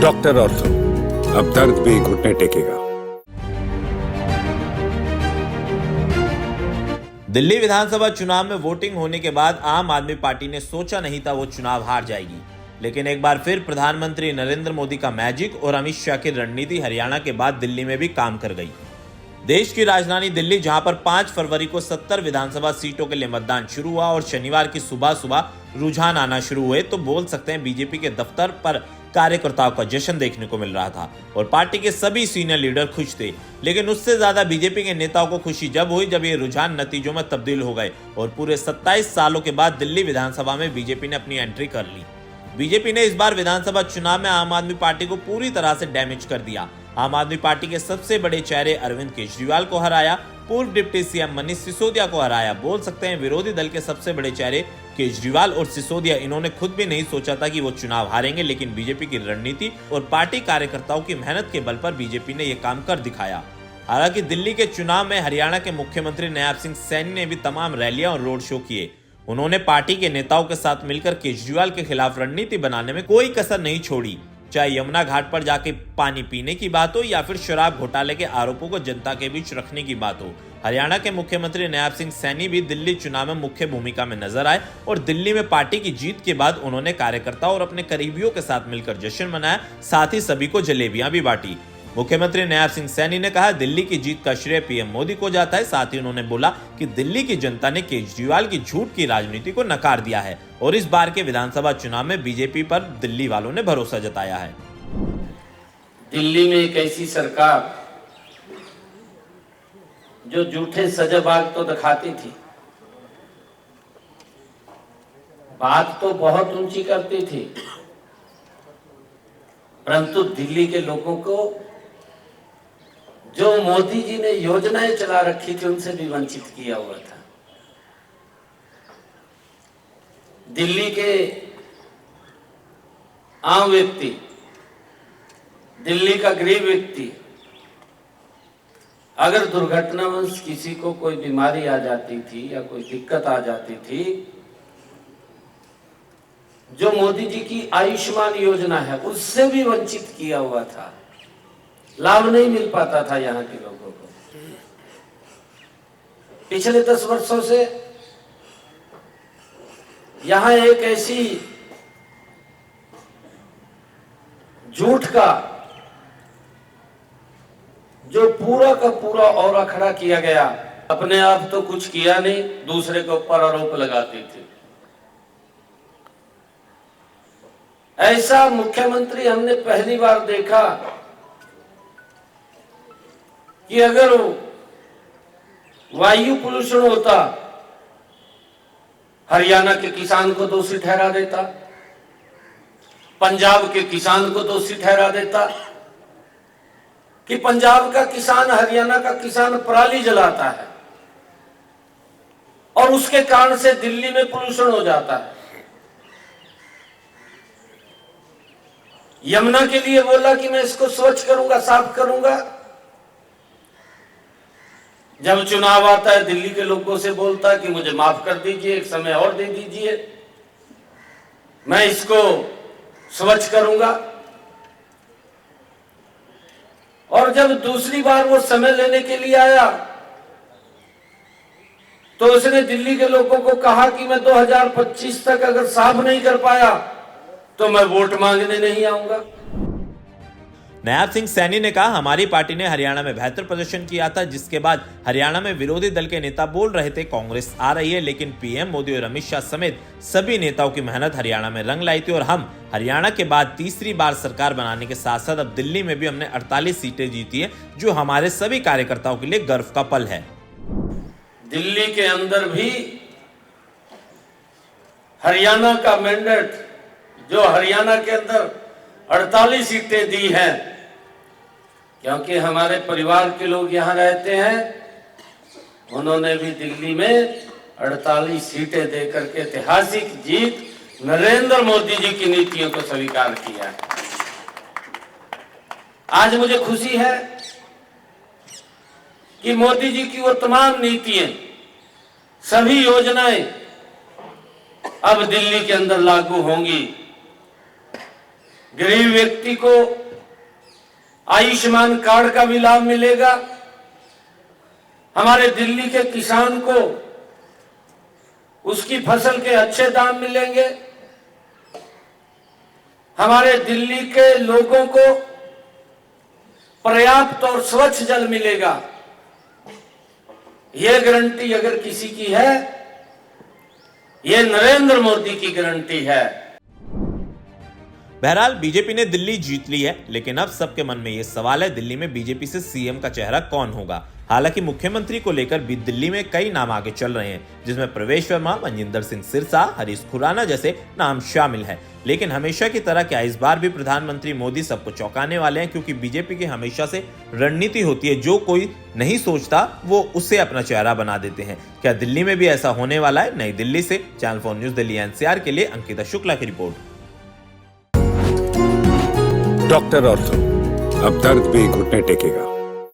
Doctor ortho, अब दर्द भी घुटने टेकेगा। दिल्ली विधानसभा चुनाव में वोटिंग होने के बाद आम आदमी पार्टी ने सोचा नहीं था वो चुनाव हार जाएगी, लेकिन एक बार फिर प्रधानमंत्री नरेंद्र मोदी का मैजिक और अमित शाह की रणनीति हरियाणा के बाद दिल्ली में भी काम कर गई। देश की राजधानी दिल्ली, जहां पर 5 फरवरी को 70 विधानसभा सीटों के लिए मतदान शुरू हुआ और शनिवार की सुबह सुबह रुझान आना शुरू हुए, तो बोल सकते हैं बीजेपी के दफ्तर पर कार्यकर्ताओं का जश्न देखने को मिल रहा था और पार्टी के सभी सीनियर लीडर खुश थे। लेकिन उससे ज्यादा बीजेपी के नेताओं को खुशी जब हुई जब ये रुझान नतीजों में तब्दील हो गए और पूरे 27 सालों के बाद दिल्ली विधानसभा में बीजेपी ने अपनी एंट्री कर ली। बीजेपी ने इस बार विधानसभा चुनाव में आम आदमी पार्टी को पूरी तरह से डैमेज कर दिया। आम आदमी पार्टी के सबसे बड़े चेहरे अरविंद केजरीवाल को हराया, पूर्व डिप्टी सीएम मनीष सिसोदिया को हराया। बोल सकते हैं विरोधी दल के सबसे बड़े चेहरे केजरीवाल और सिसोदिया, इन्होंने खुद भी नहीं सोचा था कि वो चुनाव हारेंगे, लेकिन बीजेपी की रणनीति और पार्टी कार्यकर्ताओं की मेहनत के बल पर बीजेपी ने ये काम कर दिखाया। हालांकि दिल्ली के चुनाव में हरियाणा के मुख्यमंत्री नयाब सिंह सैनी ने भी तमाम रैलियां और रोड शो किए। उन्होंने पार्टी के नेताओं के साथ मिलकर केजरीवाल के खिलाफ रणनीति बनाने में कोई कसर नहीं छोड़ी, चाहे यमुना घाट पर जाके पानी पीने की बात हो या फिर शराब घोटाले के आरोपों को जनता के बीच रखने की बात हो। हरियाणा के मुख्यमंत्री नयाब सिंह सैनी भी दिल्ली चुनाव में मुख्य भूमिका में नजर आए और दिल्ली में पार्टी की जीत के बाद उन्होंने कार्यकर्ताओं और अपने करीबियों के साथ मिलकर जश्न मनाया, साथ ही सभी को जलेबियां भी बांटी। मुख्यमंत्री नयाब सिंह सैनी ने कहा, दिल्ली की जीत का श्रेय पीएम मोदी को जाता है। साथ ही उन्होंने बोला कि दिल्ली की जनता ने केजरीवाल की झूठ की राजनीति को नकार दिया है और इस बार के विधानसभा चुनाव में बीजेपी पर दिल्ली वालों ने भरोसा जताया है। दिल्ली में एक ऐसी सरकार जो झूठे सजाबाग तो दिखाती थी, बात तो बहुत ऊंची करती थी, परंतु दिल्ली के लोगों को जो मोदी जी ने योजनाएं चला रखी थी उनसे भी वंचित किया हुआ था। दिल्ली के आम व्यक्ति, दिल्ली का गरीब व्यक्ति, अगर दुर्घटनावश किसी को कोई बीमारी आ जाती थी या कोई दिक्कत आ जाती थी, जो मोदी जी की आयुष्मान योजना है उससे भी वंचित किया हुआ था, लाभ नहीं मिल पाता था यहाँ के लोगों को। पिछले 10 वर्षों से यहाँ एक ऐसी झूठ का जो पूरा का पूरा औरा खड़ा किया गया, अपने आप तो कुछ किया नहीं, दूसरे के ऊपर आरोप लगाते थे। ऐसा मुख्यमंत्री हमने पहली बार देखा कि अगर वायु प्रदूषण होता, हरियाणा के किसान को दोषी ठहरा देता, पंजाब के किसान को दोषी ठहरा देता कि पंजाब का किसान, हरियाणा का किसान पराली जलाता है और उसके कारण से दिल्ली में प्रदूषण हो जाता है। यमुना के लिए बोला कि मैं इसको स्वच्छ करूंगा, साफ करूंगा। जब चुनाव आता है दिल्ली के लोगों से बोलता है कि मुझे माफ कर दीजिए, एक समय और दे दीजिए, मैं इसको स्वच्छ करूंगा। और जब दूसरी बार वो समय लेने के लिए आया तो उसने दिल्ली के लोगों को कहा कि मैं 2025 तक अगर साफ नहीं कर पाया तो मैं वोट मांगने नहीं आऊंगा। नयाब सिंह सैनी ने कहा, हमारी पार्टी ने हरियाणा में बेहतर प्रदर्शन किया था, जिसके बाद हरियाणा में विरोधी दल के नेता बोल रहे थे कांग्रेस आ रही है, लेकिन पीएम मोदी और अमित शाह समेत सभी नेताओं की मेहनत हरियाणा में रंग लाई थी और हम हरियाणा के बाद तीसरी बार सरकार बनाने के साथ साथ अब दिल्ली में भी हमने 48 सीटें जीती है, जो हमारे सभी कार्यकर्ताओं के लिए गर्व का पल है। दिल्ली के अंदर भी हरियाणा का मैंडेट, जो हरियाणा के अंदर 48 सीटें दी हैं, क्योंकि हमारे परिवार के लोग यहाँ रहते हैं, उन्होंने भी दिल्ली में 48 सीटें देकर के ऐतिहासिक जीत नरेंद्र मोदी जी की नीतियों को स्वीकार किया है। आज मुझे खुशी है कि मोदी जी की वो तमाम नीतियां, सभी योजनाएं अब दिल्ली के अंदर लागू होंगी। गरीब व्यक्ति को आयुष्मान कार्ड का भी लाभ मिलेगा। हमारे दिल्ली के किसान को उसकी फसल के अच्छे दाम मिलेंगे। हमारे दिल्ली के लोगों को पर्याप्त और स्वच्छ जल मिलेगा। यह गारंटी अगर किसी की है, यह नरेंद्र मोदी की गारंटी है। बहरहाल बीजेपी ने दिल्ली जीत ली है, लेकिन अब सबके मन में यह सवाल है, दिल्ली में बीजेपी से सीएम का चेहरा कौन होगा। हालांकि मुख्यमंत्री को लेकर भी दिल्ली में कई नाम आगे चल रहे हैं, जिसमें प्रवेश वर्मा, मनजिंदर सिंह सिरसा, हरीश खुराना जैसे नाम शामिल हैं। लेकिन हमेशा की तरह क्या इस बार भी प्रधानमंत्री मोदी सबको चौंकाने वाले हैं, क्योंकि बीजेपी की हमेशा से रणनीति होती है, जो कोई नहीं सोचता वो उससे अपना चेहरा बना देते हैं। क्या दिल्ली में भी ऐसा होने वाला है? नई दिल्ली से चैनल 4 न्यूज दिल्ली एनसीआर के लिए अंकिता शुक्ला की रिपोर्ट। डॉक्टर ऑर्थो, अब दर्द भी घुटने टेकेगा।